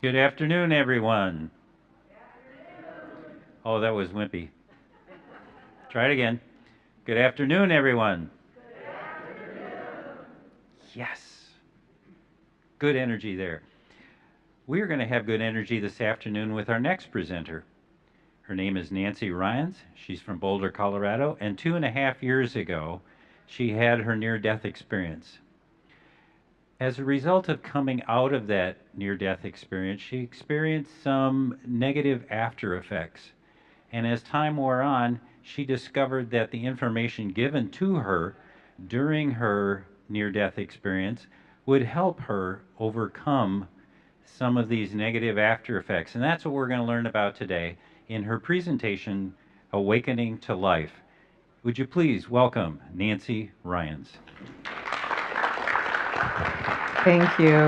Good afternoon, everyone. Oh, that was wimpy. Try it again. Good afternoon, everyone. Yes. Good energy there. We are going to have good energy this afternoon with our next presenter. Her name is Nancy Rynes. She's from Boulder, Colorado, and 2.5 years ago, she had her near death experience. As a result of coming out of that near death experience, she experienced some negative after effects. And as time wore on, she discovered that the information given to her during her near death experience would help her overcome some of these negative after effects. And that's what we're going to learn about today in her presentation, Awakening to Life. Would you please welcome Nancy Rynes? Thank you.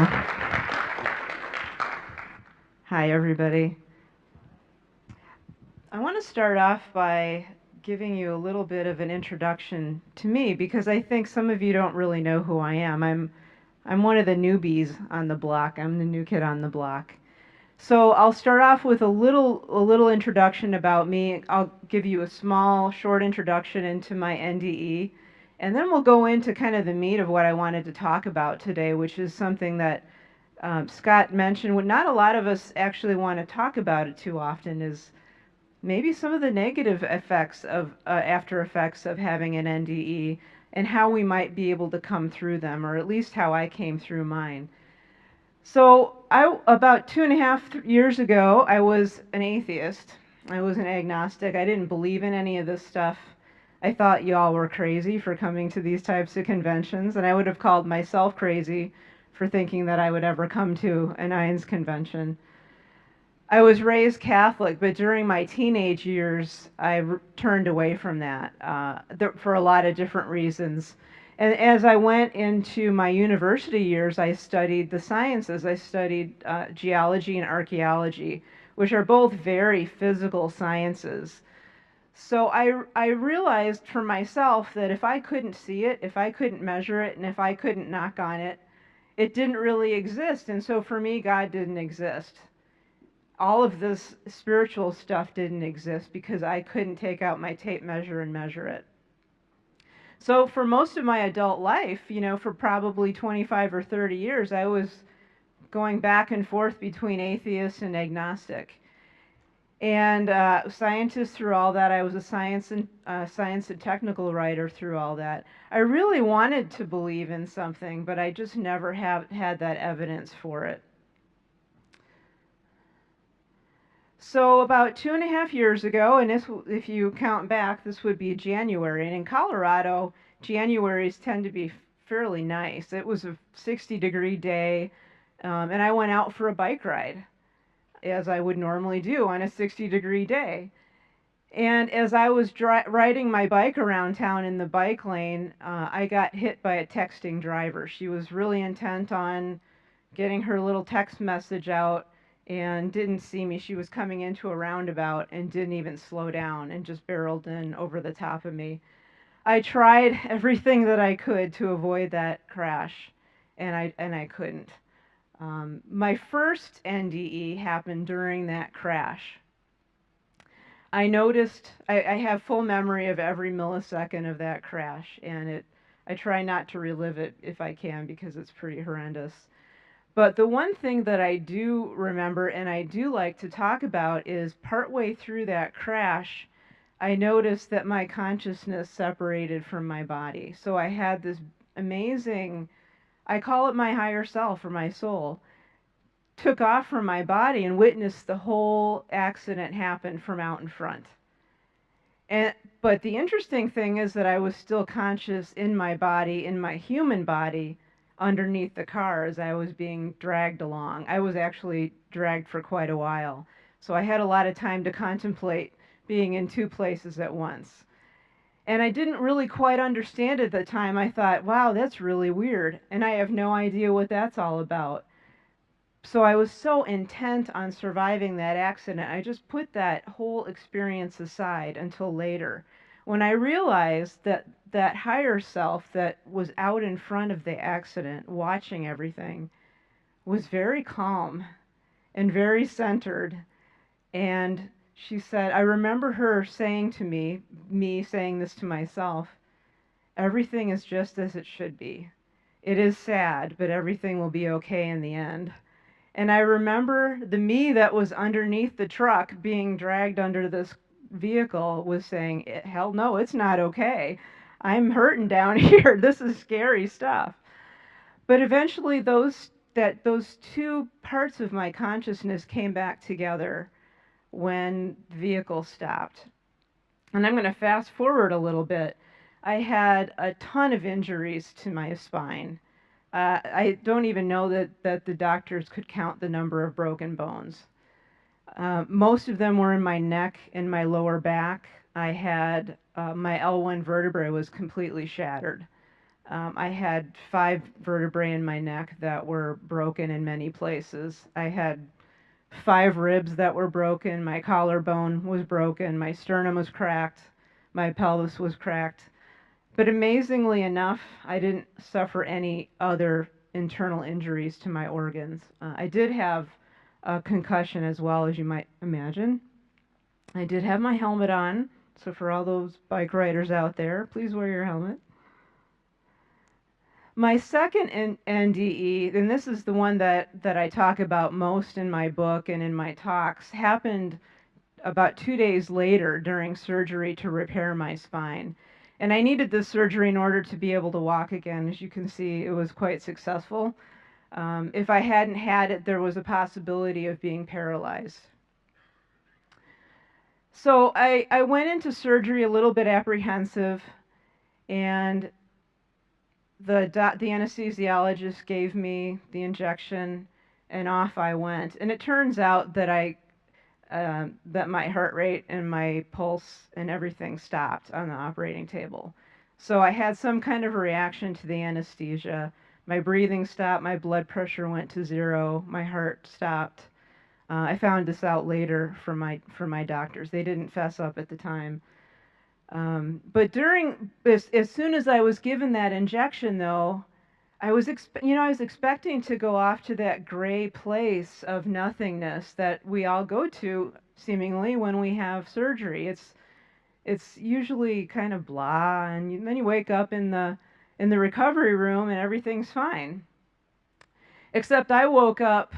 Hi, everybody. I want to start off by giving you a little bit of an introduction to me because I think some of you don't really know who I am. I'm one of the newbies on the block. I'm the new kid on the block. So I'll start off with a little introduction about me. I'll give you a small, short introduction into my NDE, and then we'll go into kind of the meat of what I wanted to talk about today, which is something that Scott mentioned. What not a lot of us actually want to talk about it too often is maybe some of the negative effects of after effects of having an NDE and how we might be able to come through them, or at least how I came through mine. So about 2.5 years ago, I was an atheist. I was an agnostic. I didn't believe in any of this stuff. I thought y'all were crazy for coming to these types of conventions, and I would have called myself crazy for thinking that I would ever come to an INS convention. I was raised Catholic, but during my teenage years, I turned away from that for a lot of different reasons. And as I went into my university years, I studied the sciences. I studied geology and archaeology, which are both very physical sciences. So I realized for myself that if I couldn't see it, if I couldn't measure it, and if I couldn't knock on it, it didn't really exist. And so for me, God didn't exist. All of this spiritual stuff didn't exist because I couldn't take out my tape measure and measure it. So for most of my adult life, for probably 25 or 30 years, I was going back and forth between atheist and agnostic. And scientist through all that. I was a science and technical writer through all that. I really wanted to believe in something, but I just never have had that evidence for it. So about 2.5 years ago, and this, if you count back, this would be January. And in Colorado, Januaries tend to be fairly nice. It was a 60-degree day, and I went out for a bike ride, as I would normally do on a 60-degree day. And as I was riding my bike around town in the bike lane, I got hit by a texting driver. She was really intent on getting her little text message out and didn't see me. She was coming into a roundabout and didn't even slow down and just barreled in over the top of me. I tried everything that I could to avoid that crash, and I couldn't. My first NDE happened during that crash. I noticed I have full memory of every millisecond of that crash, and I try not to relive it if I can because it's pretty horrendous. But the one thing that I do remember and I do like to talk about is partway through that crash, I noticed that my consciousness separated from my body. So I had this amazing, I call it my higher self or my soul, took off from my body and witnessed the whole accident happen from out in front. But the interesting thing is that I was still conscious in my body, in my human body, underneath the car as I was being dragged along. I was actually dragged for quite a while. So I had a lot of time to contemplate being in two places at once. And I didn't really quite understand at the time. I thought, wow, that's really weird. And I have no idea what that's all about. So I was so intent on surviving that accident, I just put that whole experience aside until later, when I realized that that higher self that was out in front of the accident, watching everything, was very calm and very centered. And she said, I remember her saying to me saying this to myself, everything is just as it should be. It is sad, but everything will be okay in the end. And I remember the me that was underneath the truck being dragged under this vehicle was saying, hell no, it's not okay. I'm hurting down here. This is scary stuff. But eventually those two parts of my consciousness came back together when the vehicle stopped. And I'm going to fast forward a little bit. I had a ton of injuries to my spine. I don't even know that the doctors could count the number of broken bones. Most of them were in my neck and my lower back. I had my L1 vertebrae was completely shattered. I had 5 vertebrae in my neck that were broken in many places. I had 5 ribs that were broken. My collarbone was broken. My sternum was cracked. My pelvis was cracked. But amazingly enough, I didn't suffer any other internal injuries to my organs. I did have a concussion as well, as you might imagine. I did have my helmet on, so for all those bike riders out there, please wear your helmet. My second NDE, and this is the one that I talk about most in my book and in my talks, happened about 2 days later during surgery to repair my spine. And I needed this surgery in order to be able to walk again. As you can see, it was quite successful. If I hadn't had it, there was a possibility of being paralyzed. So I went into surgery a little bit apprehensive, and the anesthesiologist gave me the injection, and off I went. And it turns out that that my heart rate and my pulse and everything stopped on the operating table. So I had some kind of a reaction to the anesthesia. My breathing stopped, my blood pressure went to 0, my heart stopped. I found this out later from my doctors. They didn't fess up at the time. But as soon as I was given that injection, though, I was expecting to go off to that gray place of nothingness that we all go to seemingly when we have surgery. It's usually kind of blah, and then you wake up in the recovery room and everything's fine. Except I woke up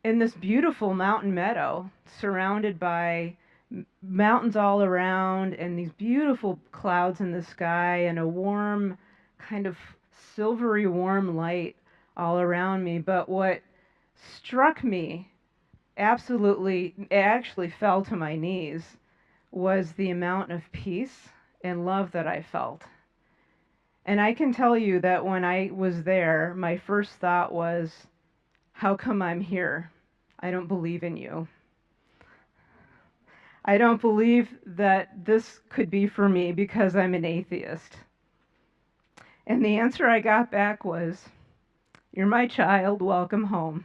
in this beautiful mountain meadow surrounded by mountains all around and these beautiful clouds in the sky and a warm kind of silvery warm light all around me. But what struck me absolutely, it actually fell to my knees, was the amount of peace and love that I felt. And I can tell you that when I was there, my first thought was, how come I'm here? I don't believe in you. I don't believe that this could be for me because I'm an atheist. And the answer I got back was, you're my child, welcome home.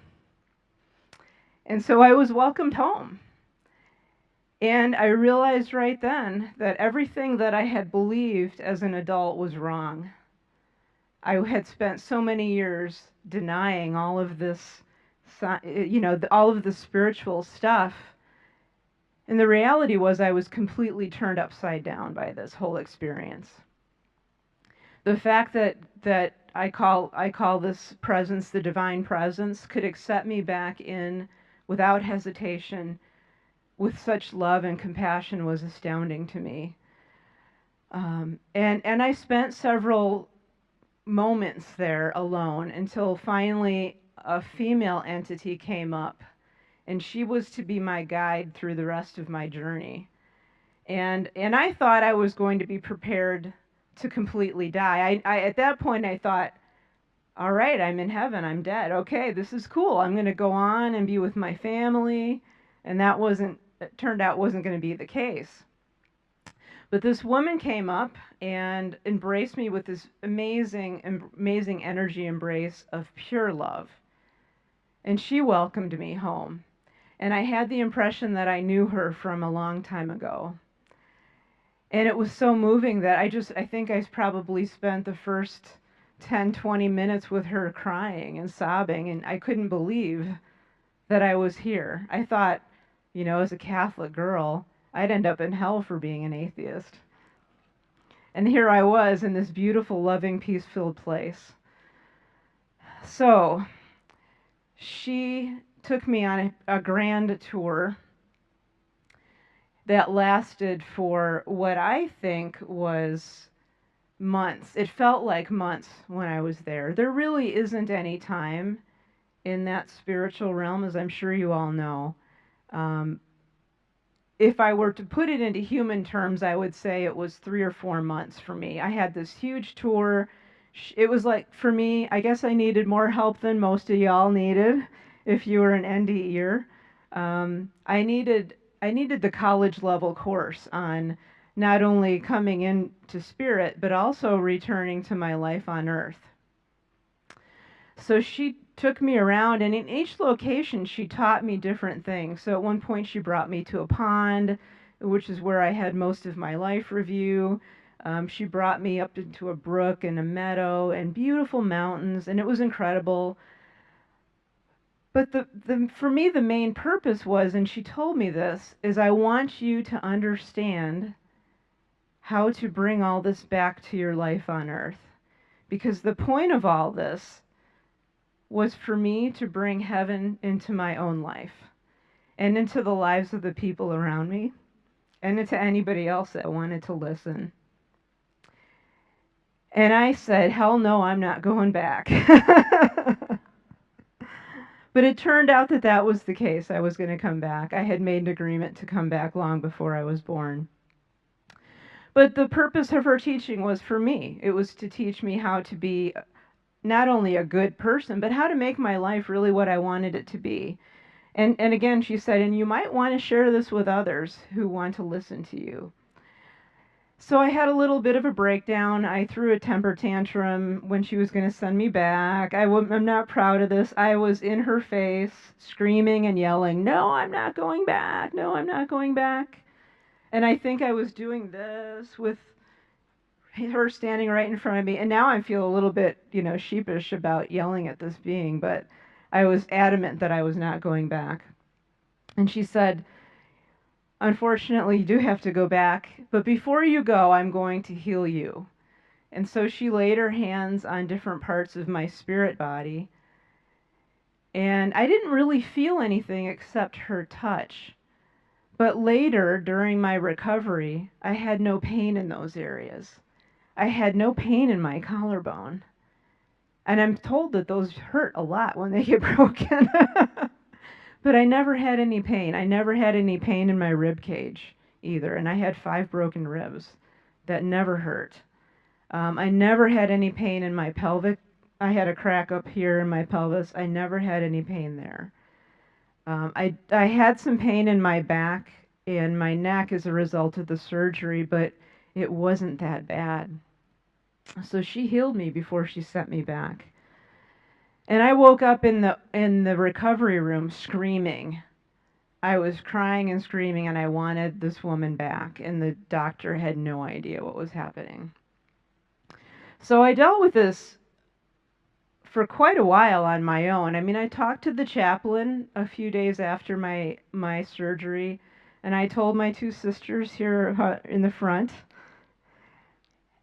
And so I was welcomed home. And I realized right then that everything that I had believed as an adult was wrong. I had spent so many years denying all of this, all of the spiritual stuff. And the reality was I was completely turned upside down by this whole experience. The fact that I call this presence the divine presence could accept me back in without hesitation, with such love and compassion, was astounding to me. And I spent several moments there alone until finally a female entity came up, and she was to be my guide through the rest of my journey. And I thought I was going to be prepared to completely die. I at that point I thought, all right, I'm in heaven, I'm dead. Okay, this is cool. I'm going to go on and be with my family. And it turned out wasn't going to be the case. But this woman came up and embraced me with this amazing energy embrace of pure love. And she welcomed me home. And I had the impression that I knew her from a long time ago. And it was so moving that I think I probably spent the first 10, 20 minutes with her crying and sobbing, and I couldn't believe that I was here. I thought, as a Catholic girl, I'd end up in hell for being an atheist. And here I was in this beautiful, loving, peace-filled place. So, she took me on a grand tour that lasted for what I think was months. It felt like months when I was there. There really isn't any time in that spiritual realm, as I'm sure you all know. If I were to put it into human terms, I would say it was 3 or 4 months for me. I had this huge tour. It was like, for me, I guess I needed more help than most of y'all needed if you were an NDEer. I needed the college level course on not only coming into spirit, but also returning to my life on earth. So she took me around, and in each location she taught me different things. So at one point she brought me to a pond, which is where I had most of my life review. She brought me up into a brook and a meadow and beautiful mountains, and it was incredible. But for me, the main purpose was, and she told me this, is I want you to understand how to bring all this back to your life on earth. Because the point of all this was for me to bring heaven into my own life and into the lives of the people around me and into anybody else that wanted to listen. And I said, hell no, I'm not going back. But it turned out that that was the case. I was going to come back. I had made an agreement to come back long before I was born. But the purpose of her teaching was for me. It was to teach me how to be not only a good person, but how to make my life really what I wanted it to be. And again, she said, and you might want to share this with others who want to listen to you. So I had a little bit of a breakdown. I threw a temper tantrum when she was going to send me back. I'm not proud of this. I was in her face, screaming and yelling, no, I'm not going back. No, I'm not going back. And I think I was doing this with her standing right in front of me. And now I feel a little bit, sheepish about yelling at this being, but I was adamant that I was not going back. And she said, unfortunately, you do have to go back, but before you go, I'm going to heal you. And so she laid her hands on different parts of my spirit body, and I didn't really feel anything except her touch. But later, during my recovery, I had no pain in those areas. I had no pain in my collarbone. And I'm told that those hurt a lot when they get broken. But I never had any pain. I never had any pain in my rib cage either. And I had 5 broken ribs that never hurt. I never had any pain in my pelvic. I had a crack up here in my pelvis. I never had any pain there. I had some pain in my back and my neck as a result of the surgery, but it wasn't that bad. So she healed me before she sent me back. And I woke up in the recovery room screaming. I was crying and screaming, and I wanted this woman back, and the doctor had no idea what was happening. So I dealt with this for quite a while on my own. I mean, I talked to the chaplain a few days after my surgery, and I told my 2 sisters here in the front.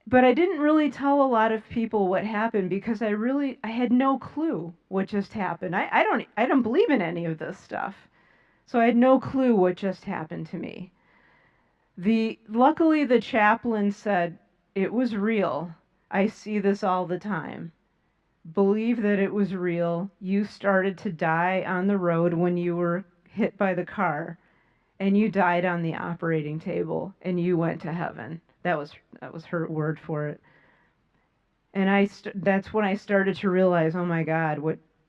But I didn't really tell a lot of people what happened because I had no clue what just happened. I don't believe in any of this stuff. So I had no clue what just happened to me. Luckily the chaplain said, it was real. I see this all the time. Believe that it was real. You started to die on the road when you were hit by the car, and you died on the operating table, and you went to heaven. That was her word for it. And that's when I started to realize, oh my God,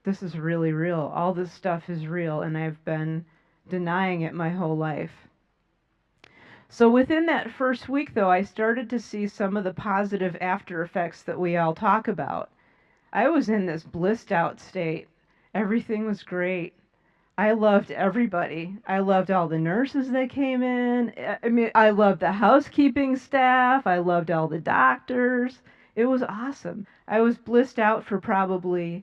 this is really real. All this stuff is real, and I've been denying it my whole life. So within that first week, though, I started to see some of the positive after effects that we all talk about. I was in this blissed out state. Everything was great. I loved everybody. I loved all the nurses that came in. I mean, I loved the housekeeping staff. I loved all the doctors. It was awesome. I was blissed out for probably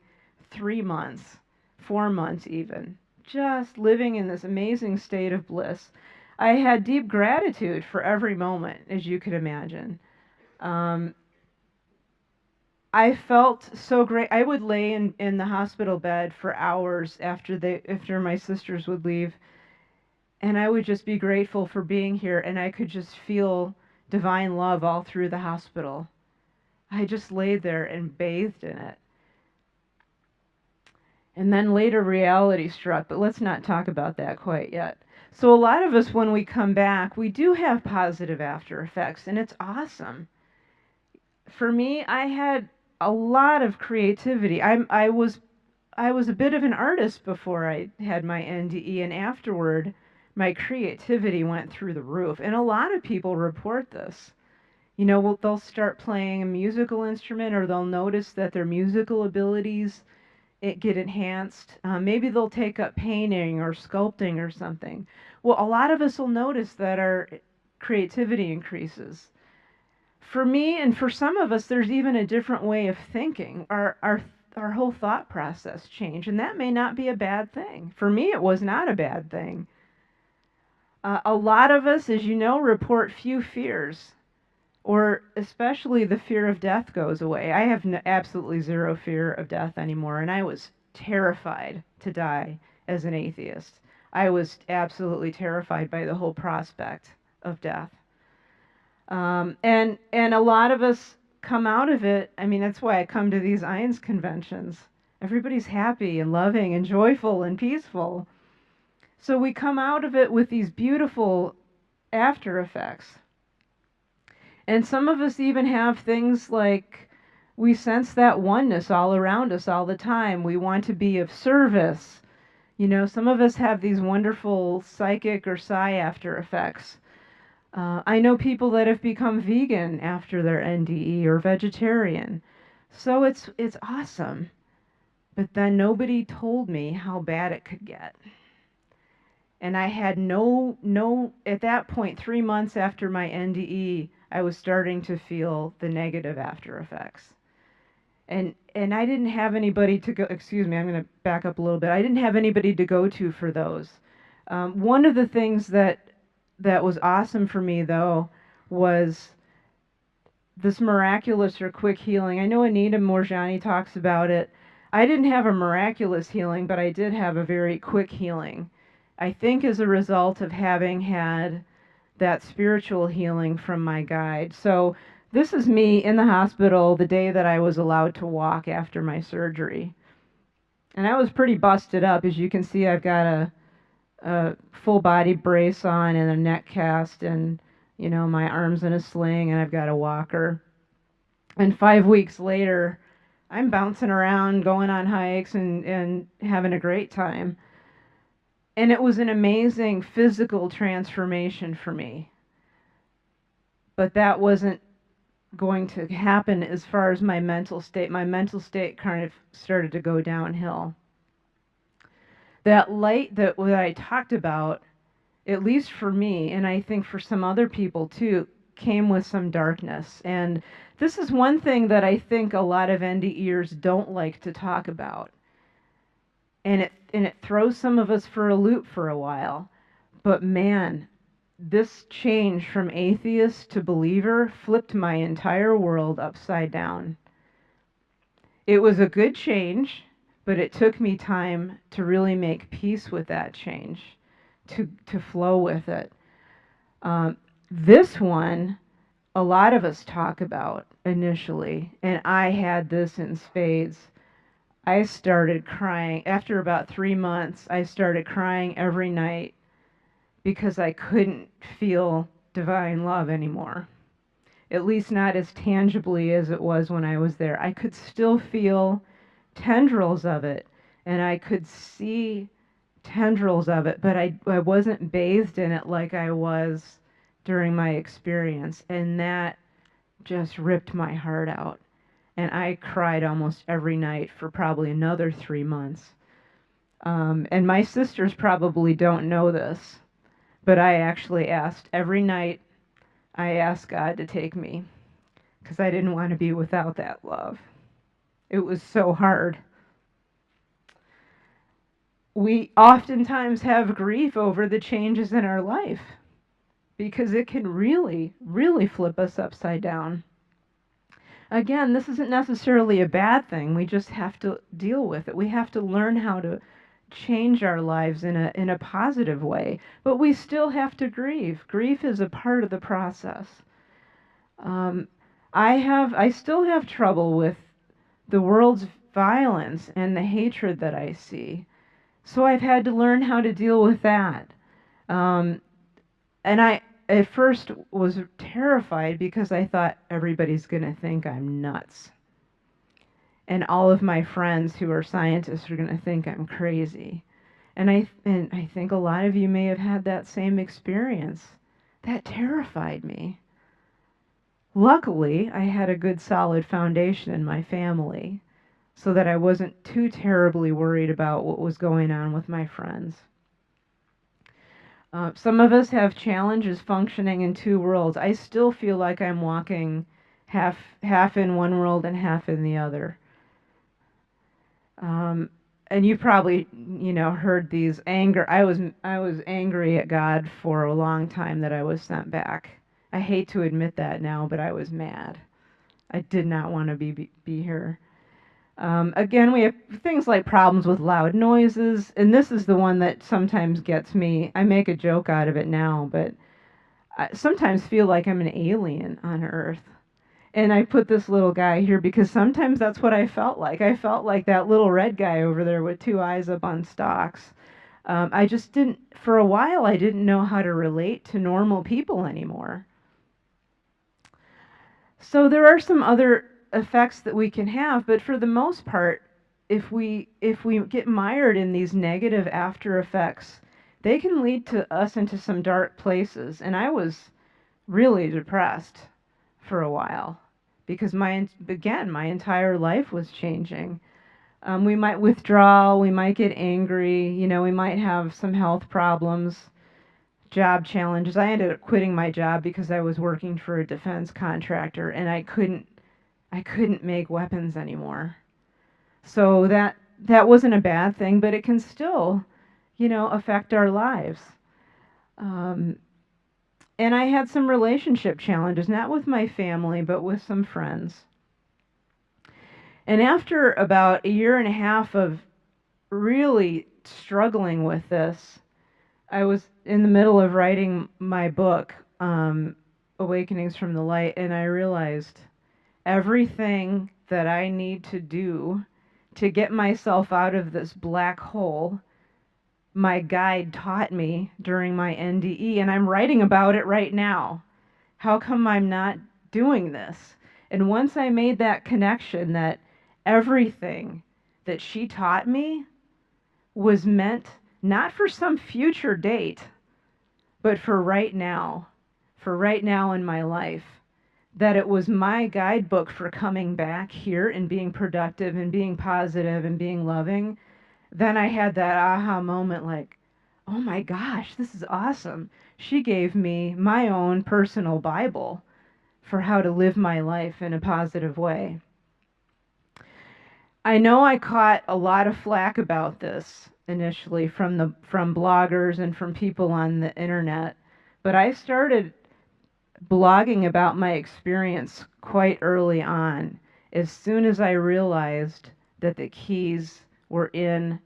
3 months, 4 months even, just living in this amazing state of bliss. I had deep gratitude for every moment, as you could imagine. Um, I felt so great. I would lay in the hospital bed for hours after my sisters would leave, and I would just be grateful for being here, and I could just feel divine love all through the hospital. I just laid there and bathed in it. And then later reality struck, but let's not talk about that quite yet. So a lot of us, when we come back, we do have positive after effects, and it's awesome. For me, I had a lot of creativity. I was a bit of an artist before I had my NDE, and afterward, my creativity went through the roof. And a lot of people report this. You know, they'll start playing a musical instrument, or they'll notice that their musical abilities get enhanced. Maybe they'll take up painting or sculpting or something. Well, a lot of us will notice that our creativity increases. For me and for some of us, there's even a different way of thinking. Our whole thought process changed, and that may not be a bad thing. For me, it was not a bad thing. A lot of us, as you know, report few fears, or especially the fear of death goes away. I have absolutely zero fear of death anymore, and I was terrified to die as an atheist. I was absolutely terrified by the whole prospect of death. And a lot of us come out of it. I mean, that's why I come to these Rynes conventions. Everybody's happy and loving and joyful and peaceful. So we come out of it with these beautiful after effects. And some of us even have things like we sense that oneness all around us all the time. We want to be of service. You know, some of us have these wonderful psychic or psi after effects. I know people that have become vegan after their NDE or vegetarian. So it's awesome. But then nobody told me how bad it could get. And I had at that point, 3 months after my NDE, I was starting to feel the negative after effects. And I didn't have anybody to go, excuse me, I'm going to back up a little bit. I didn't have anybody to go to for those. One of the things that was awesome for me, though, was this miraculous or quick healing. I know Anita Morjani talks about it. I didn't have a miraculous healing, but I did have a very quick healing. I think as a result of having had that spiritual healing from my guide. So this is me in the hospital the day that I was allowed to walk after my surgery. And I was pretty busted up. As you can see, I've got a full body brace on and a neck cast, and you know, my arms in a sling, and I've got a walker. And 5 weeks later, I'm bouncing around, going on hikes and having a great time. And it was an amazing physical transformation for me. But that wasn't going to happen as far as my mental state. My mental state kind of started to go downhill. That light that what I talked about, at least for me, and I think for some other people too, came with some darkness. And this is one thing that I think a lot of NDEers don't like to talk about. And it throws some of us for a loop for a while. But man, this change from atheist to believer flipped my entire world upside down. It was a good change, but it took me time to really make peace with that change, to flow with it. This one, a lot of us talk about initially, and I had this in spades. I started crying. After about 3 months, I started crying every night because I couldn't feel divine love anymore. At least not as tangibly as it was when I was there. I could still feel tendrils of it, and I could see tendrils of it, but I wasn't bathed in it like I was during my experience, and that just ripped my heart out. And I cried almost every night for probably another 3 months. And my sisters probably don't know this, but I actually asked every night, I asked God to take me because I didn't want to be without that love. It was so hard. we oftentimes have grief over the changes in our life because it can really, really flip us upside down. Again, this isn't necessarily a bad thing. We just have to deal with it. We have to learn how to change our lives in a positive way. But we still have to grieve. Grief is a part of the process. Um, I still have trouble with the world's violence and the hatred that I see. So I've had to learn how to deal with that. Um, and I at first was terrified because I thought everybody's going to think I'm nuts. And all of my friends who are scientists are going to think I'm crazy. And I think a lot of you may have had that same experience. That terrified me. Luckily, I had a good solid foundation in my family so that I wasn't too terribly worried about what was going on with my friends. Some of us have challenges functioning in two worlds. I still feel like I'm walking half in one world and half in the other. And you probably, heard these anger. I was angry at God for a long time that I was sent back. I hate to admit that now, but I was mad. I did not want to be here. Again, we have things like problems with loud noises, and this is the one that sometimes gets me. I make a joke out of it now, but I sometimes feel like I'm an alien on Earth. And I put this little guy here because sometimes that's what I felt like. I felt like that little red guy over there with two eyes up on stalks. I just didn't, for a while, I didn't know how to relate to normal people anymore. So there are some other effects that we can have, but for the most part, if we get mired in these negative after effects, they can lead to us into some dark places. And I was really depressed for a while because my entire life was changing. We might withdraw, we might get angry, we might have some health problems, job challenges. I ended up quitting my job because I was working for a defense contractor and I couldn't make weapons anymore. So that wasn't a bad thing, but it can still, affect our lives. Um, and I had some relationship challenges, not with my family, but with some friends. And after about a year and a half of really struggling with this, I was in the middle of writing my book, Awakenings from the Light, and I realized everything that I need to do to get myself out of this black hole, my guide taught me during my NDE, and I'm writing about it right now. How come I'm not doing this? And once I made that connection that everything that she taught me was meant not for some future date, but for right now in my life, that it was my guidebook for coming back here and being productive and being positive and being loving, then I had that aha moment like, oh my gosh, this is awesome. She gave me my own personal Bible for how to live my life in a positive way. I know I caught a lot of flack about this initially from bloggers and from people on the internet, but I started blogging about my experience quite early on, as soon as I realized that the keys were in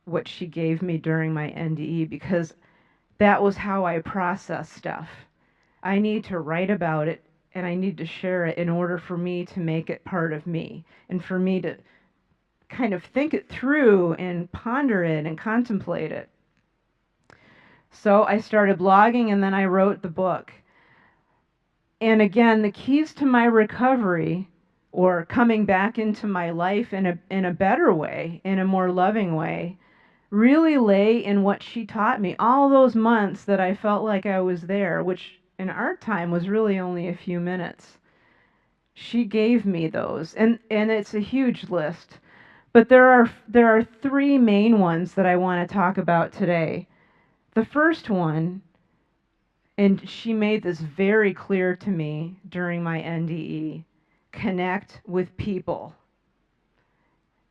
what she gave me during my NDE, because that was how I process stuff. I need to write about it and I need to share it in order for me to make it part of me and for me to kind of think it through and ponder it and contemplate it. So I started blogging and then I wrote the book. And again, the keys to my recovery or coming back into my life in a better way, in a more loving way, really lay in what she taught me. All those months that I felt like I was there, which in our time was really only a few minutes. She gave me those, and it's a huge list. But there are three main ones that I want to talk about today. The first one, and she made this very clear to me during my NDE, connect with people.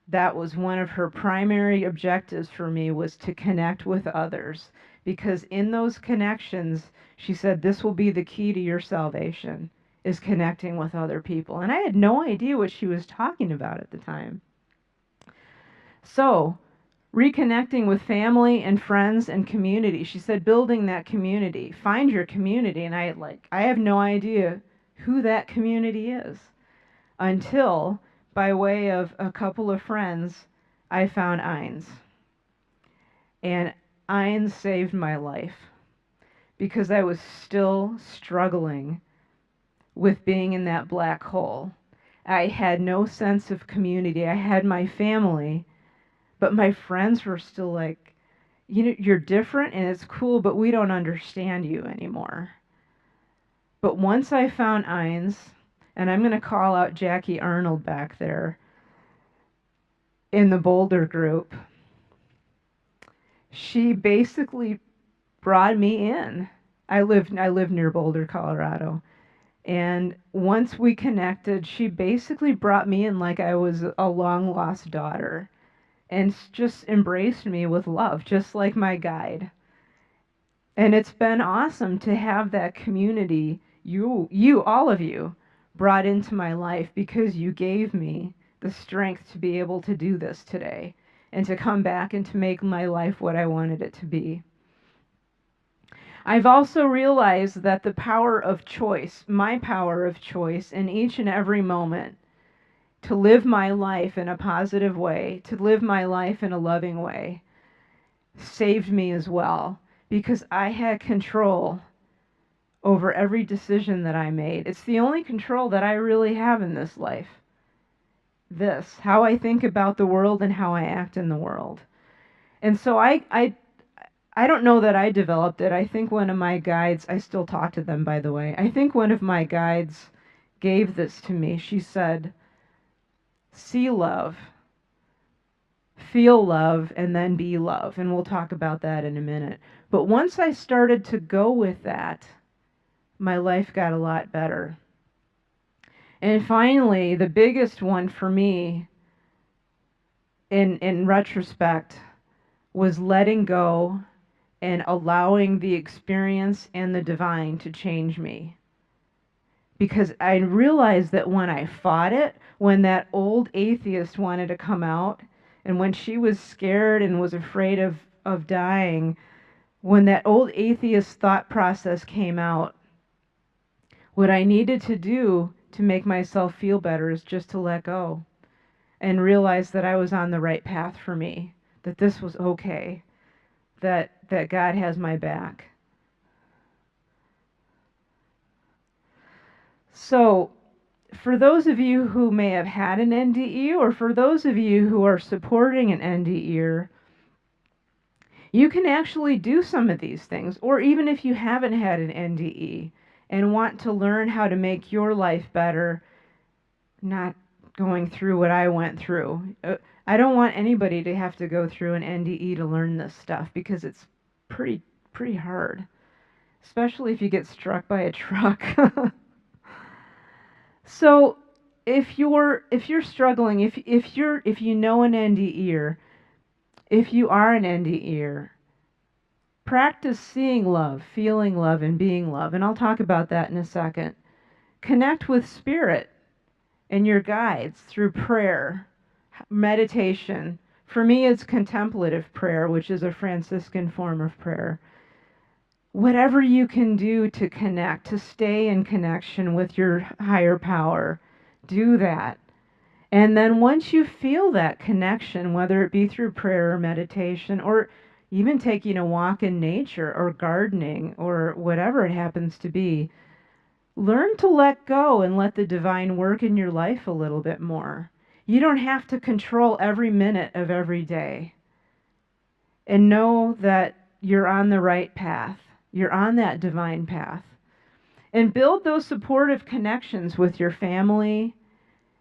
that was one of her primary objectives for me, was to connect with others, because in those connections, she said, this will be the key to your salvation, is connecting with other people. And I had no idea what she was talking about at the time. So reconnecting with family and friends and community, she said, building that community, find your community. And I have no idea who that community is, until, by way of a couple of friends, I found Rynes. And Rynes saved my life, because I was still struggling with being in that black hole. I had no sense of community. I had my family, but my friends were still like, you know, you're different and it's cool, but we don't understand you anymore. But once I found Rynes, and I'm going to call out Jackie Arnold back there in the Boulder group, she basically brought me in. I live near Boulder, Colorado. And once we connected, she basically brought me in like I was a long lost daughter, and just embraced me with love, just like my guide. And it's been awesome to have that community, all of you, brought into my life, because you gave me the strength to be able to do this today, and to come back and to make my life what I wanted it to be. I've also realized that the power of choice, my power of choice in each and every moment, to live my life in a positive way, to live my life in a loving way, saved me as well, because I had control over every decision that I made. It's the only control that I really have in this life. How I think about the world and how I act in the world. And so I don't know that I developed it. I think one of my guides, I still talk to them, by the way. I think one of my guides gave this to me. She said, see love, feel love, and then be love. And we'll talk about that in a minute. But once I started to go with that, my life got a lot better. And finally, the biggest one for me, in retrospect, was letting go and allowing the experience and the divine to change me. Because I realized that when I fought it, when that old atheist wanted to come out, and when she was scared and was afraid of dying, when that old atheist thought process came out, what I needed to do to make myself feel better is just to let go and realize that I was on the right path for me, that this was okay, that God has my back. So, for those of you who may have had an NDE, or for those of you who are supporting an NDE, you can actually do some of these things. Or even if you haven't had an NDE and want to learn how to make your life better, not going through what I went through. I don't want anybody to have to go through an NDE to learn this stuff, because it's pretty hard, especially if you get struck by a truck. So if you're struggling, if you know an NDE, if you are an NDE, practice seeing love, feeling love, and being love. And I'll talk about that in a second. Connect with spirit and your guides through prayer, meditation. For me, it's contemplative prayer, which is a Franciscan form of prayer. Whatever you can do to connect, to stay in connection with your higher power, do that. And then once you feel that connection, whether it be through prayer or meditation, or even taking a walk in nature or gardening or whatever it happens to be, learn to let go and let the divine work in your life a little bit more. You don't have to control every minute of every day. And know that you're on the right path. You're on that divine path. And build those supportive connections with your family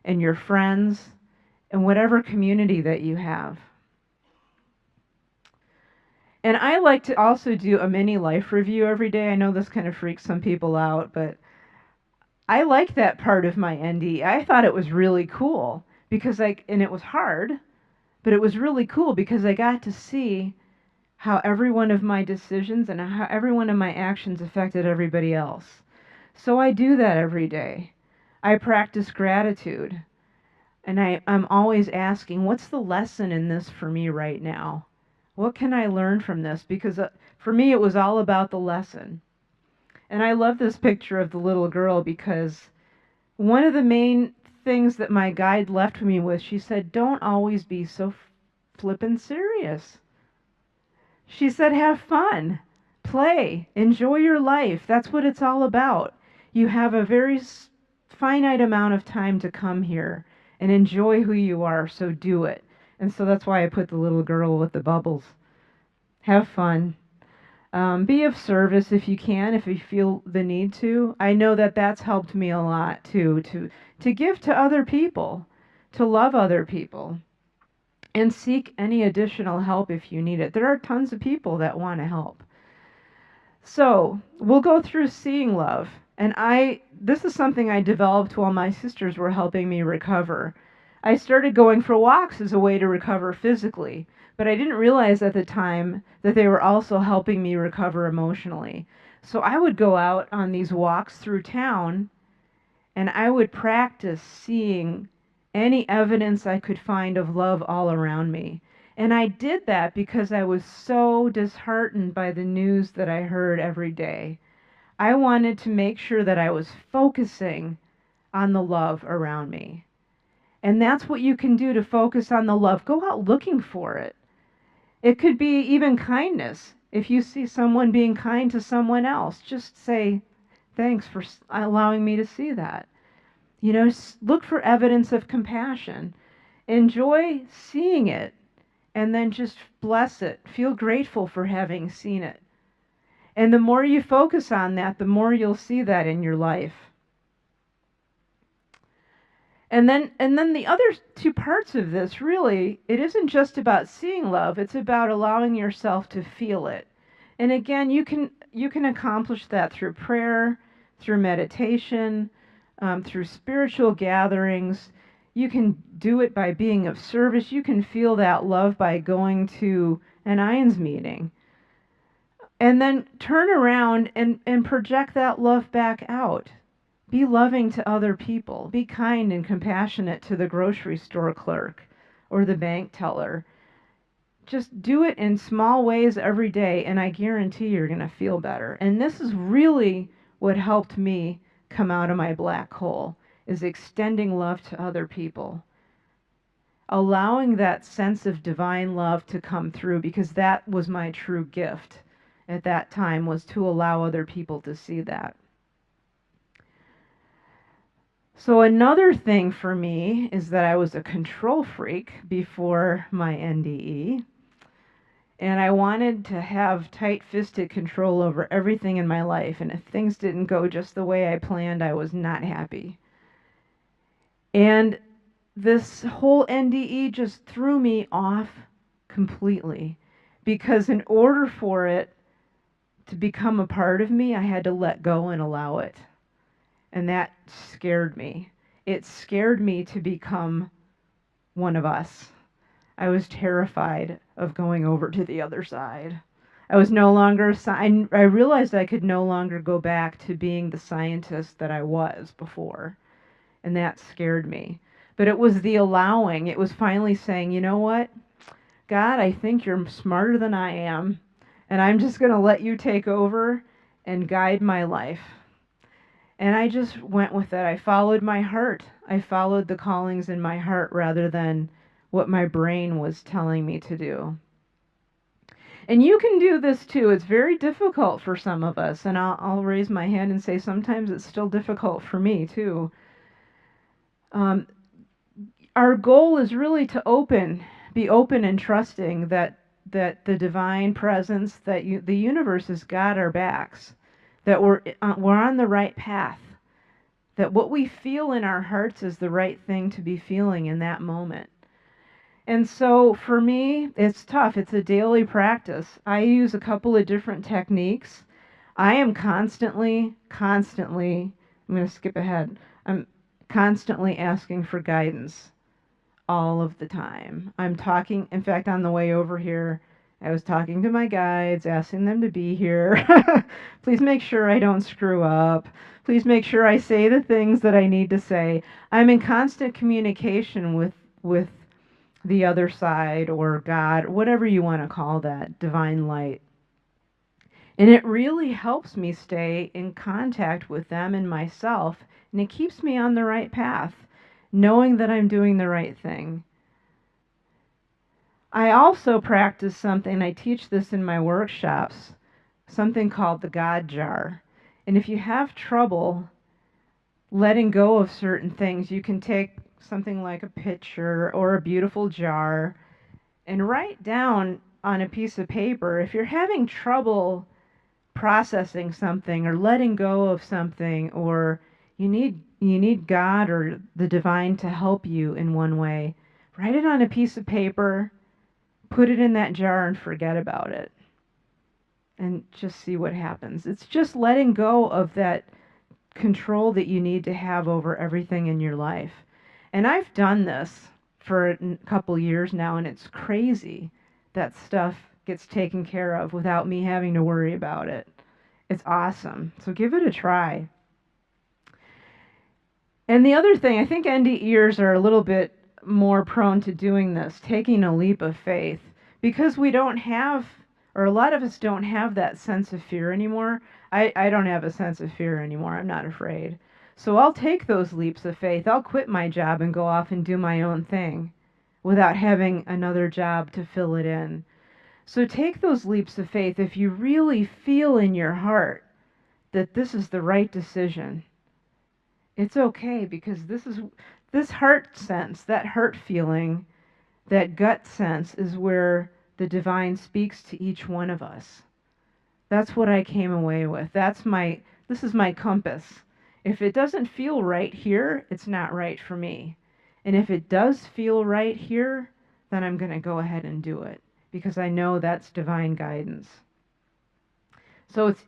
and your friends and whatever community that you have. And I like to also do a mini life review every day. I know this kind of freaks some people out, but I like that part of my NDE. I thought it was really cool, because and it was hard, But it was really cool because I got to see how every one of my decisions and how every one of my actions affected everybody else. So I do that every day. I practice gratitude. And I'm always asking, what's the lesson in this for me right now? What can I learn from this? Because for me, it was all about the lesson. And I love this picture of the little girl because one of the main things that my guide left me with, she said, don't always be so flippin' serious. She said, have fun, play, enjoy your life. That's what it's all about. You have a very finite amount of time to come here and enjoy who you are, so do it. And so that's why I put the little girl with the bubbles. Have fun. Be of service if you can, if you feel the need to. I know that that's helped me a lot too, to give to other people, to love other people, and seek any additional help if you need it. There are tons of people that want to help. So we'll go through seeing love. And this is something I developed while my sisters were helping me recover. I started going for walks as a way to recover physically, but I didn't realize at the time that they were also helping me recover emotionally. So I would go out on these walks through town and I would practice seeing any evidence I could find of love all around me. And I did that because I was so disheartened by the news that I heard every day. I wanted to make sure that I was focusing on the love around me. And that's what you can do to focus on the love. Go out looking for it. It could be even kindness. If you see someone being kind to someone else, just say, thanks for allowing me to see that. You know, look for evidence of compassion. Enjoy seeing it, and then just bless it. Feel grateful for having seen it. And the more you focus on that, the more you'll see that in your life. And then the other two parts of this, really, it isn't just about seeing love, it's about allowing yourself to feel it. And again, you can accomplish that through prayer, through meditation, through spiritual gatherings. You can do it by being of service. You can feel that love by going to an Rynes meeting. And then turn around and project that love back out. Be loving to other people. Be kind and compassionate to the grocery store clerk or the bank teller. Just do it in small ways every day, and I guarantee you're going to feel better. And this is really what helped me come out of my black hole, is extending love to other people. Allowing that sense of divine love to come through, because that was my true gift at that time, was to allow other people to see that. So another thing for me is that I was a control freak before my NDE. And I wanted to have tight-fisted control over everything in my life. And if things didn't go just the way I planned, I was not happy. And this whole NDE just threw me off completely. Because in order for it to become a part of me, I had to let go and allow it. And that scared me. It scared me to become one of us. I was terrified of going over to the other side. I was no longer, I realized I could no longer go back to being the scientist that I was before. And that scared me. But it was the allowing. It was finally saying, you know what? God, I think you're smarter than I am. And I'm just going to let you take over and guide my life. And I just went with it. I followed my heart. I followed the callings in my heart rather than what my brain was telling me to do. And you can do this too. It's very difficult for some of us. And I'll raise my hand and say sometimes it's still difficult for me too. Our goal is really to be open and trusting that the divine presence, that the universe has got our backs, that we're on the right path, that what we feel in our hearts is the right thing to be feeling in that moment. And so for me, it's tough. It's a daily practice. I use a couple of different techniques. I am constantly, I'm going to skip ahead. I'm constantly asking for guidance. all of the time. I'm talking, in fact, on the way over here, I was talking to my guides, asking them to be here. Please make sure I don't screw up. Please make sure I say the things that I need to say. I'm in constant communication with the other side or God, whatever you want to call that, divine light. And it really helps me stay in contact with them and myself, and it keeps me on the right path, knowing that I'm doing the right thing. I also practice something, I teach this in my workshops, something called the God jar. And if you have trouble letting go of certain things, you can take something like a picture or a beautiful jar and write down on a piece of paper if you're having trouble processing something or letting go of something, or you need God or the divine to help you in one way. Write it on a piece of paper, put it in that jar and forget about it. And just see what happens. It's just letting go of that control that you need to have over everything in your life. And I've done this for a couple years now, and it's crazy that stuff gets taken care of without me having to worry about it. It's awesome. So give it a try. And the other thing, I think NDEers are a little bit more prone to doing this, taking a leap of faith, because we don't have, or a lot of us don't have that sense of fear anymore. I don't have a sense of fear anymore. I'm not afraid. So I'll take those leaps of faith. I'll quit my job and go off and do my own thing without having another job to fill it in. So take those leaps of faith if you really feel in your heart that this is the right decision. It's okay, because this heart sense, that heart feeling, that gut sense is where the divine speaks to each one of us. That's what I came away with. This is my compass. If it doesn't feel right here, it's not right for me. And if it does feel right here, then I'm going to go ahead and do it, because I know that's divine guidance. So it's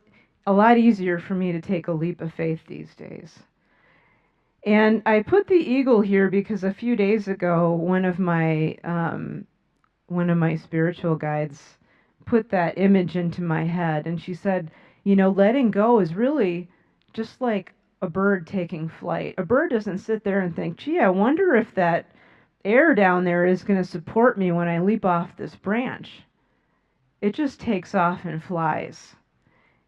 a lot easier for me to take a leap of faith these days. And I put the eagle here because a few days ago, one of my spiritual guides put that image into my head, and she said, letting go is really just like a bird taking flight. A bird doesn't sit there and think, gee, I wonder if that air down there is going to support me when I leap off this branch. It just takes off and flies,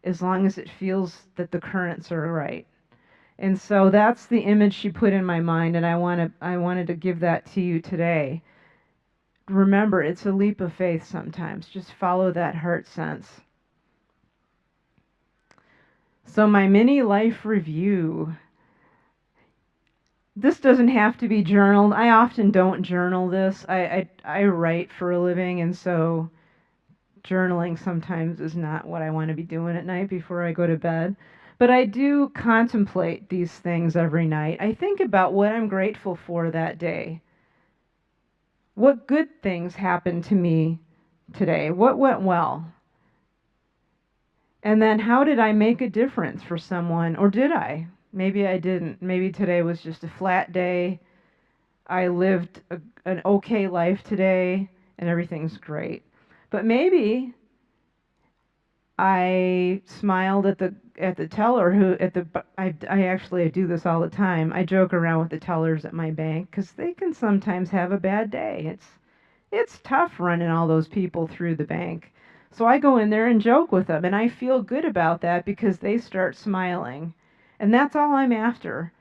as long as it feels that the currents are right. And so that's the image she put in my mind, and I wanted to give that to you today. Remember, it's a leap of faith sometimes. Just follow that heart sense. So my mini life review. This doesn't have to be journaled. I often don't journal this. I write for a living, and so journaling sometimes is not what I want to be doing at night before I go to bed. But I do contemplate these things every night. I think about what I'm grateful for that day. What good things happened to me today? What went well? And then how did I make a difference for someone? Or did I? Maybe I didn't. Maybe today was just a flat day. I lived an okay life today and everything's great. But maybe I smiled at the teller I do this all the time. I joke around with the tellers at my bank because they can sometimes have a bad day. It's tough running all those people through the bank. So I go in there and joke with them, and I feel good about that because they start smiling. And that's all I'm after.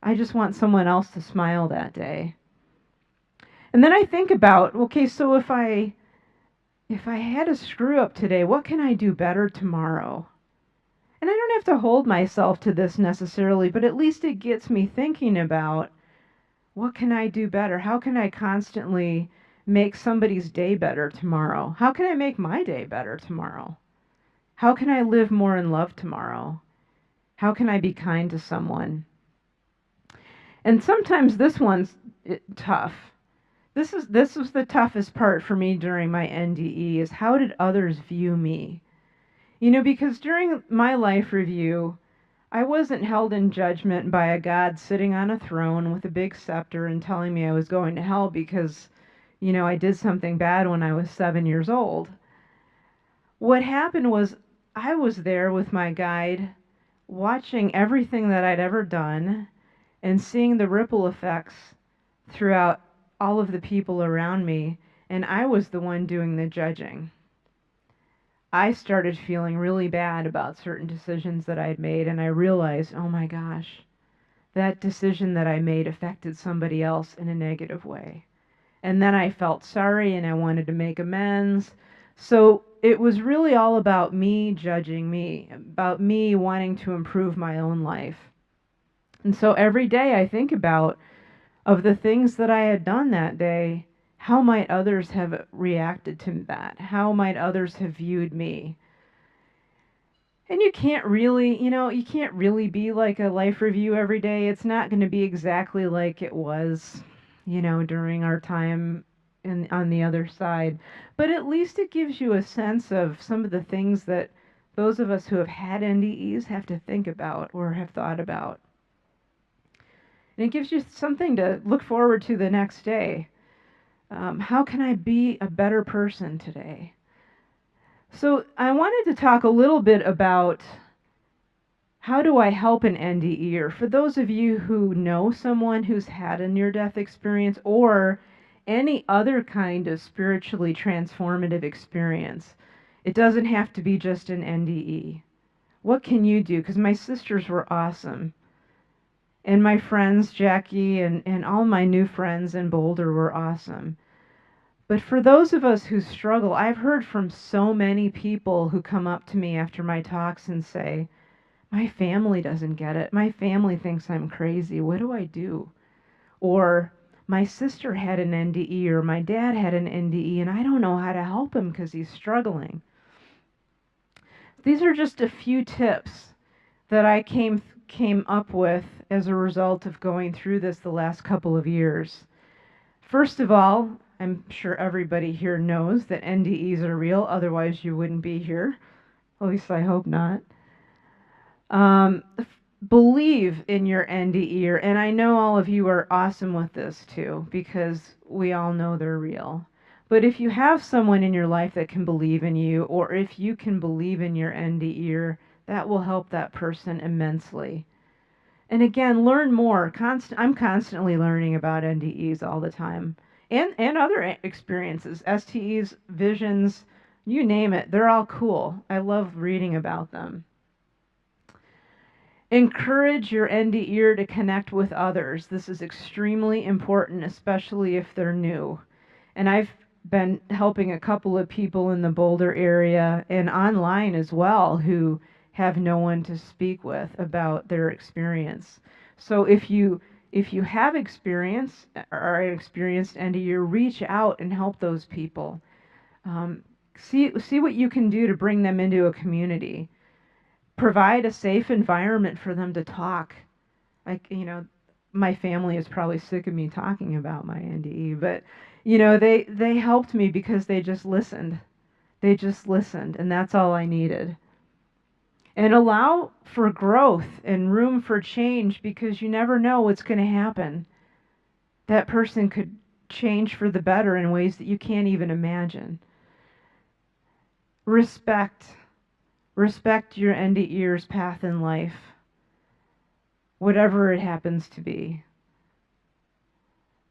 I just want someone else to smile that day. And then I think about, okay, so if I had a screw up today, what can I do better tomorrow? And I don't have to hold myself to this necessarily, but at least it gets me thinking about, what can I do better? How can I constantly make somebody's day better tomorrow? How can I make my day better tomorrow? How can I live more in love tomorrow? How can I be kind to someone? And sometimes this one's tough. This was the toughest part for me during my NDE, is how did others view me? Because during my life review, I wasn't held in judgment by a God sitting on a throne with a big scepter and telling me I was going to hell because, I did something bad when I was 7 years old. What happened was I was there with my guide, watching everything that I'd ever done and seeing the ripple effects throughout all of the people around me, and I was the one doing the judging. I started feeling really bad about certain decisions that I'd made, and I realized, oh my gosh, that decision that I made affected somebody else in a negative way. And then I felt sorry and I wanted to make amends. So it was really all about me judging me, about me wanting to improve my own life. And so every day I think about, of the things that I had done that day, how might others have reacted to that? How might others have viewed me? And you can't really be like a life review every day. It's not going to be exactly like it was, during our time on the other side. But at least it gives you a sense of some of the things that those of us who have had NDEs have to think about or have thought about. And it gives you something to look forward to the next day. How can I be a better person today? So I wanted to talk a little bit about how do I help an NDE? Or for those of you who know someone who's had a near-death experience or any other kind of spiritually transformative experience, it doesn't have to be just an NDE. What can you do? Because my sisters were awesome. And my friends, Jackie and all my new friends in Boulder were awesome. But for those of us who struggle, I've heard from so many people who come up to me after my talks and say, my family doesn't get it. My family thinks I'm crazy. What do I do? Or my sister had an NDE or my dad had an NDE and I don't know how to help him because he's struggling. These are just a few tips that I came up with as a result of going through this the last couple of years. First of all, I'm sure everybody here knows that NDEs are real, otherwise you wouldn't be here. At least I hope not. Believe in your NDE, and I know all of you are awesome with this too, because we all know they're real. But if you have someone in your life that can believe in you, or if you can believe in your NDE, that will help that person immensely. And again, learn more. I'm constantly learning about NDEs all the time, and other experiences, STEs, visions, you name it. They're all cool. I love reading about them. Encourage your NDE to connect with others. This is extremely important, especially if they're new. And I've been helping a couple of people in the Boulder area and online as well who have no one to speak with about their experience. So if you have experience or are experienced NDE, reach out and help those people. See what you can do to bring them into a community. Provide a safe environment for them to talk. My family is probably sick of me talking about my NDE, but they helped me because they just listened. They just listened, and that's all I needed. And allow for growth and room for change, because you never know what's going to happen. That person could change for the better in ways that you can't even imagine. Respect your NDE's path in life, whatever it happens to be.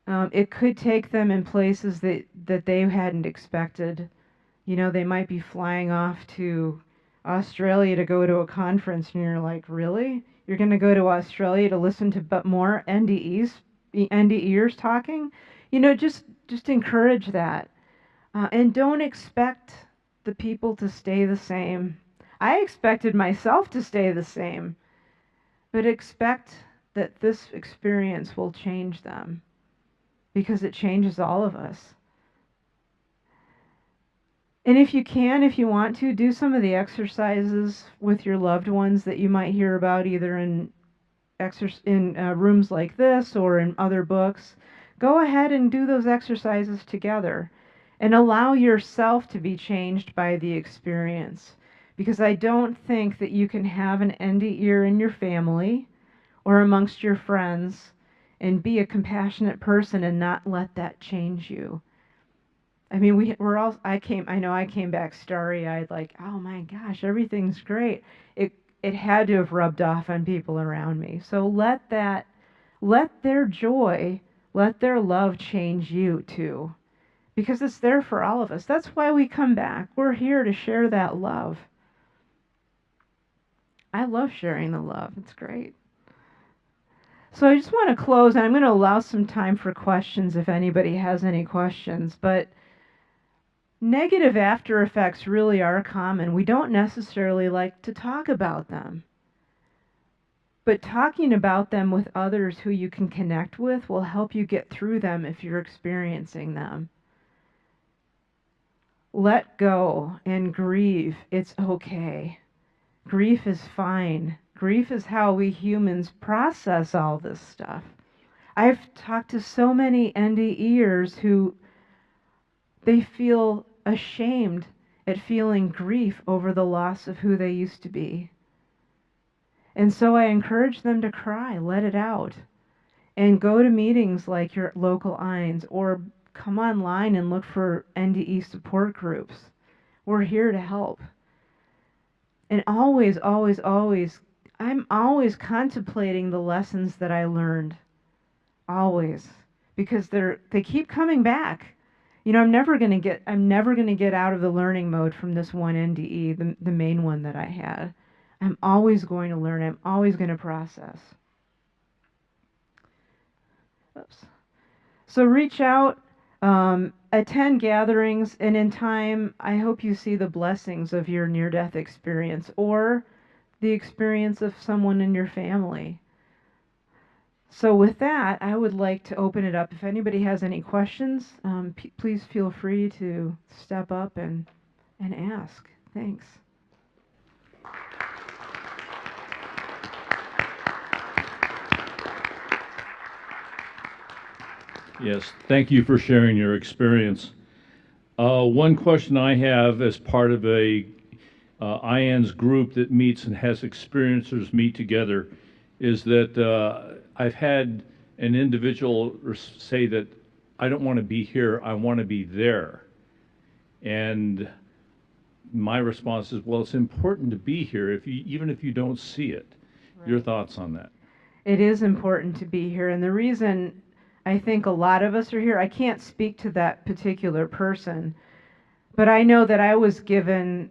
It could take them in places that they hadn't expected. They might be flying off to Australia to go to a conference, and you're like, really? You're going to go to Australia to listen to more NDEers talking? Just encourage that. And don't expect the people to stay the same. I expected myself to stay the same, but expect that this experience will change them, because it changes all of us. And if you want to, do some of the exercises with your loved ones that you might hear about either in rooms like this or in other books. Go ahead and do those exercises together and allow yourself to be changed by the experience. Because I don't think that you can have an NDE in your family or amongst your friends and be a compassionate person and not let that change you. I mean, we're all. I know I came back starry-eyed, like, oh my gosh, everything's great. It had to have rubbed off on people around me. So let their joy, let their love change you too, because it's there for all of us. That's why we come back. We're here to share that love. I love sharing the love. It's great. So I just want to close, and I'm going to allow some time for questions if anybody has any questions. But negative after effects really are common. We don't necessarily like to talk about them. But talking about them with others who you can connect with will help you get through them if you're experiencing them. Let go and grieve. It's okay. Grief is fine. Grief is how we humans process all this stuff. I've talked to so many NDEers who they feel ashamed at feeling grief over the loss of who they used to be. And so I encourage them to cry, let it out, and go to meetings like your local Rynes, or come online and look for NDE support groups. We're here to help. And always, always, always, I'm always contemplating the lessons that I learned. Always. Because they keep coming back. You know, I'm never going to get out of the learning mode from this one NDE, the main one that I had. I'm always going to learn. I'm always going to process. Oops. So reach out, attend gatherings, and in time, I hope you see the blessings of your near-death experience or the experience of someone in your family. So with that, I would like to open it up. If anybody has any questions, please feel free to step up and ask. Thanks. Yes, thank you for sharing your experience. One question I have as part of a IAN's group that meets and has experiencers meet together is that I've had an individual say that I don't want to be here, I want to be there. And my response is, well, it's important to be here even if you don't see it. Right. Your thoughts on that? It is important to be here, and the reason I think a lot of us are here, I can't speak to that particular person, but I know that I was given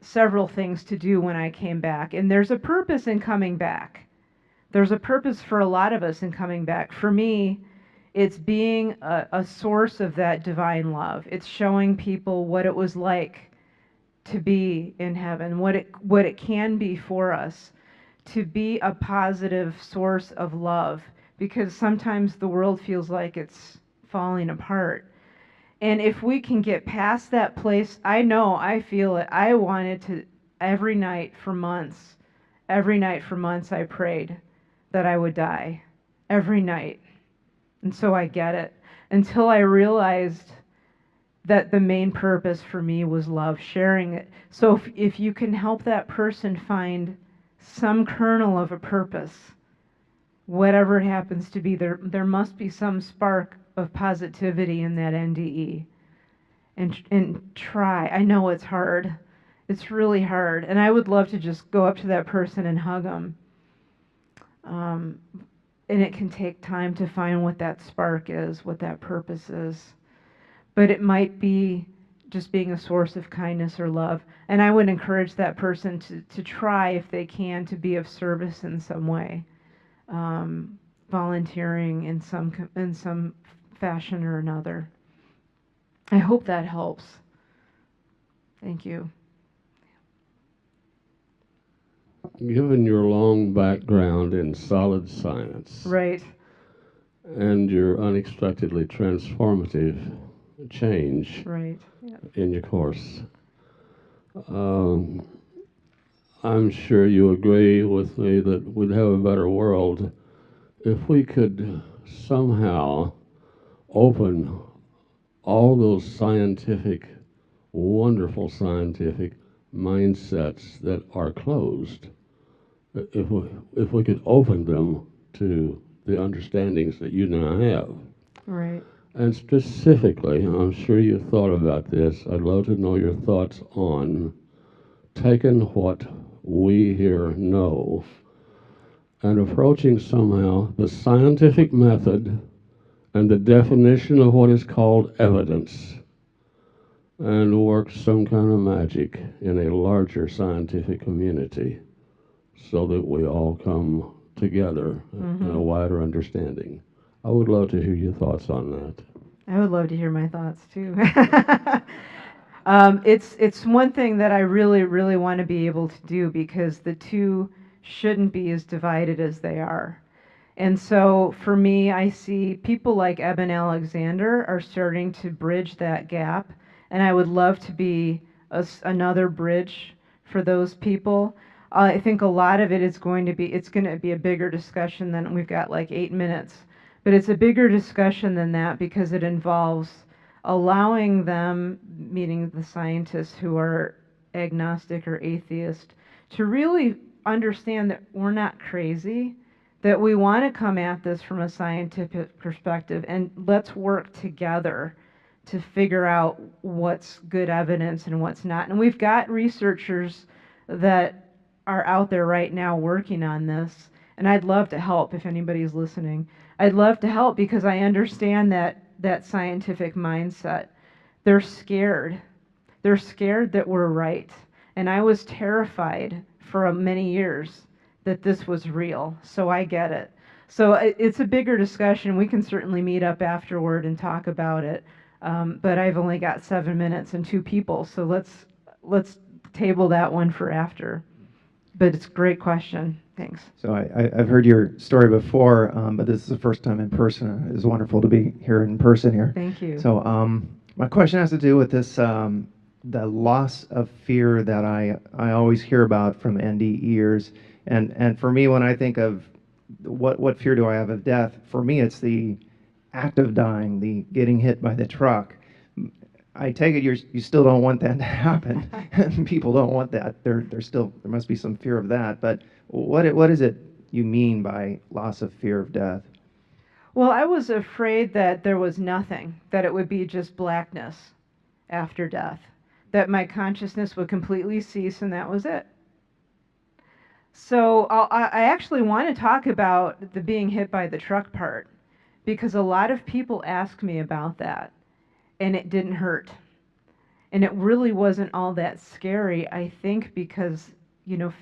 several things to do when I came back, and there's a purpose in coming back. There's a purpose for a lot of us in coming back. For me, it's being a source of that divine love. It's showing people what it was like to be in heaven, what it can be for us, to be a positive source of love, because sometimes the world feels like it's falling apart. And if we can get past that place, I feel it. I wanted to, every night for months I prayed that I would die. Every night. And so I get it. Until I realized that the main purpose for me was love, sharing it. So if you can help that person find some kernel of a purpose, whatever it happens to be, there must be some spark of positivity in that NDE. And try. I know it's hard. It's really hard. And I would love to just go up to that person and hug them. And it can take time to find what that spark is, what that purpose is. But it might be just being a source of kindness or love. And I would encourage that person to try, if they can, to be of service in some way. Volunteering in some fashion or another. I hope that helps. Thank you. Given your long background in solid science, Right. and your unexpectedly transformative change, Right. Yeah. in your course, I'm sure you agree with me that we'd have a better world if we could somehow open all those wonderful scientific mindsets that are closed, if we could open them to the understandings that you now have. Right. And specifically, I'm sure you thought about this. I'd love to know your thoughts on taking what we here know and approaching somehow the scientific method and the definition of what is called evidence and work some kind of magic in a larger scientific community so that we all come together in a wider understanding. I would love to hear your thoughts on that. I would love to hear my thoughts too. It's one thing that I really, really want to be able to do because the two shouldn't be as divided as they are. And so for me, I see people like Eben Alexander are starting to bridge that gap, and I would love to be another bridge for those people. I think a lot of it is it's going to be a bigger discussion than we've got like 8 minutes, but it's a bigger discussion than that because it involves allowing them, meaning the scientists who are agnostic or atheist, to really understand that we're not crazy, that we want to come at this from a scientific perspective, and let's work together to figure out what's good evidence and what's not. And we've got researchers that are out there right now working on this, and I'd love to help if anybody's listening. I'd love to help because I understand that scientific mindset. They're scared. They're scared that we're right. And I was terrified for many years that this was real, so I get it. So it's a bigger discussion. We can certainly meet up afterward and talk about it. But I've only got 7 minutes and 2 people, so let's table that one for after. But it's a great question. Thanks. So I've heard your story before, but this is the first time in person. It was wonderful to be here in person here. Thank you. So my question has to do with this, the loss of fear that I always hear about from NDEers. And for me, when I think of what fear do I have of death, for me it's the act of dying, the getting hit by the truck. I take it you still don't want that to happen. People don't want that. There must be some fear of that. But what is it you mean by loss of fear of death? Well, I was afraid that there was nothing, that it would be just blackness after death, that my consciousness would completely cease and that was it. So I actually want to talk about the being hit by the truck part because a lot of people ask me about that. And it didn't hurt. And it really wasn't all that scary, I think, because,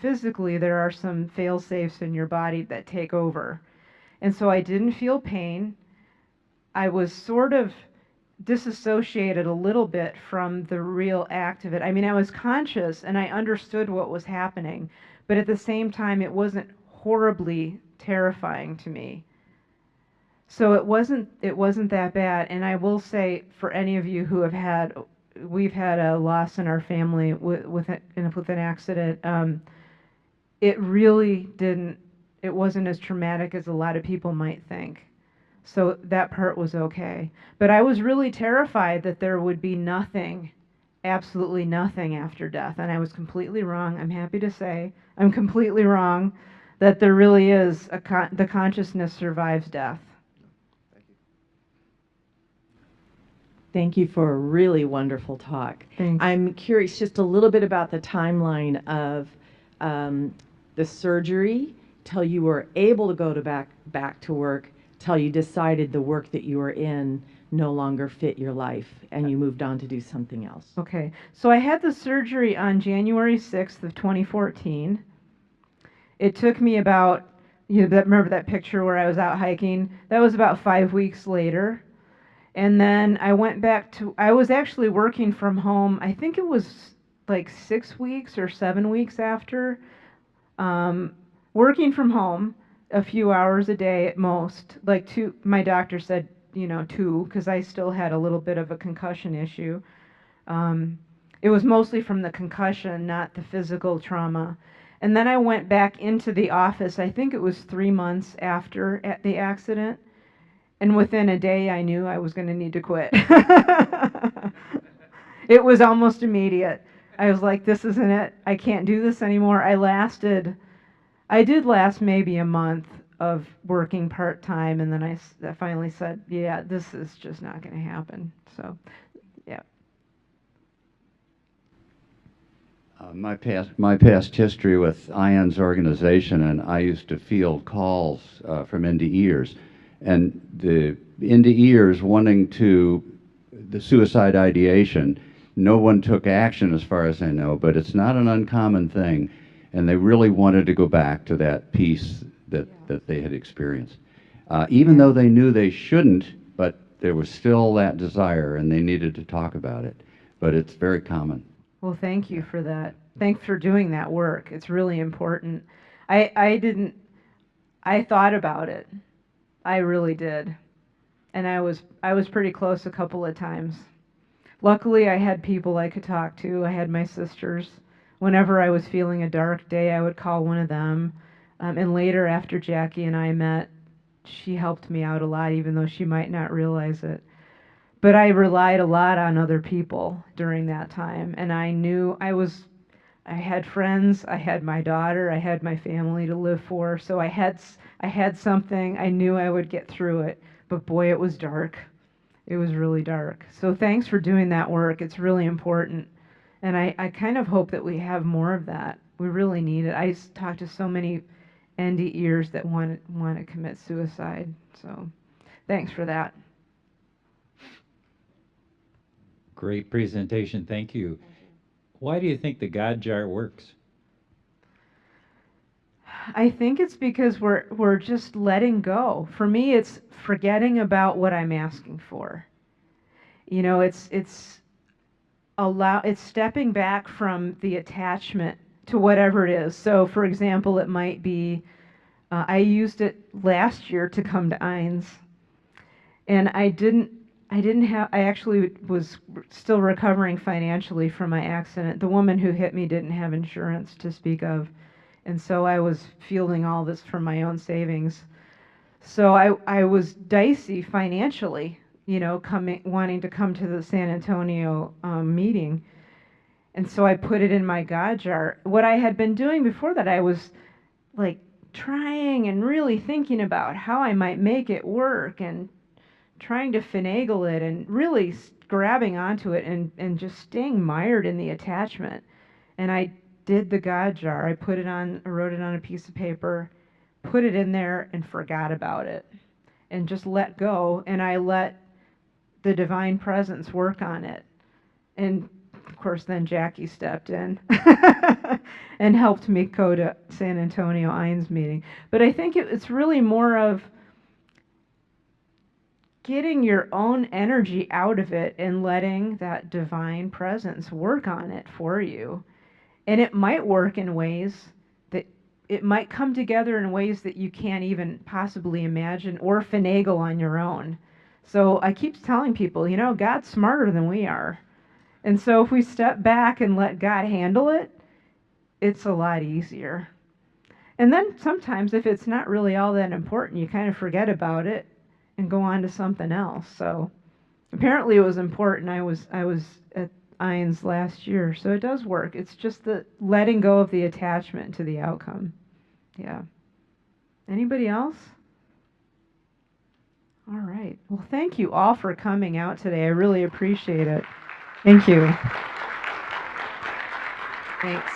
physically there are some fail-safes in your body that take over. And so I didn't feel pain. I was sort of disassociated a little bit from the real act of it. I mean, I was conscious and I understood what was happening, but at the same time, it wasn't horribly terrifying to me. So it wasn't that bad. And I will say, for any of you who we've had a loss in our family with an accident. It really it wasn't as traumatic as a lot of people might think. So that part was okay. But I was really terrified that there would be nothing, absolutely nothing after death. And I was completely wrong. I'm happy to say I'm completely wrong, that there really is the consciousness survives death. Thank you for a really wonderful talk. Thanks. I'm curious just a little bit about the timeline of the surgery till you were able to go back to work, till you decided the work that you were in no longer fit your life and you moved on to do something else. Okay. So I had the surgery on January 6th of 2014. It took me about, remember that picture where I was out hiking? That was about 5 weeks later. And then I went I was actually working from home, I think it was like 6 weeks or 7 weeks after, working from home a few hours a day at most, like 2, my doctor said, 2, because I still had a little bit of a concussion issue. It was mostly from the concussion, not the physical trauma. And then I went back into the office, I think it was 3 months after the accident. And within a day, I knew I was going to need to quit. It was almost immediate. I was like, this isn't it. I can't do this anymore. I did last maybe a month of working part-time, and then I finally said, yeah, this is just not going to happen. So, yeah. My past history with IAN's organization, and I used to field calls from NDEers, and the NDEers wanting the suicide ideation. No one took action as far as I know, but it's not an uncommon thing, and they really wanted to go back to that peace that they had experienced, even though they knew they shouldn't. But there was still that desire, and they needed to talk about it. But it's very common. Well, thank you for that. Thanks for doing that work. It's really important. I thought about it. I really did. And I was pretty close a couple of times. Luckily, I had people I could talk to. I had my sisters. Whenever I was feeling a dark day, I would call one of them. And later, after Jackie and I met, she helped me out a lot, even though she might not realize it. But I relied a lot on other people during that time, and I knew I had friends, I had my daughter, I had my family to live for, so I had something. I knew I would get through it, but boy, it was dark. It was really dark. So thanks for doing that work. It's really important, and I kind of hope that we have more of that. We really need it. I talk to so many NDEers that want to commit suicide, so thanks for that. Great presentation. Thank you. Why do you think the God jar works? I think it's because we're just letting go. For me, it's forgetting about what I'm asking for. You know, it's stepping back from the attachment to whatever it is. So, for example, it might be I used it last year to come to Rynes, and I actually was still recovering financially from my accident. The woman who hit me didn't have insurance to speak of. And so I was fielding all this from my own savings. So I was dicey financially, you know, wanting to come to the San Antonio meeting. And so I put it in my God jar. What I had been doing before that, I was like trying and really thinking about how I might make it work and trying to finagle it and really grabbing onto it and just staying mired in the attachment. And I did the God jar. I wrote it on a piece of paper, put it in there, and forgot about it. And just let go, and I let the divine presence work on it. And of course, then Jackie stepped in and helped me go to San Antonio Rynes meeting. But I think it's really more of getting your own energy out of it and letting that divine presence work on it for you. And it might work in ways that it might come together in ways that you can't even possibly imagine or finagle on your own. So I keep telling people, you know, God's smarter than we are. And so if we step back and let God handle it, it's a lot easier. And then sometimes if it's not really all that important, you kind of forget about it and go on to something else. So apparently it was important. I was at Rynes last year, so it does work. It's just the letting go of the attachment to the outcome. Yeah. Anybody else? All right. Well, thank you all for coming out today. I really appreciate it. Thank you. Thanks.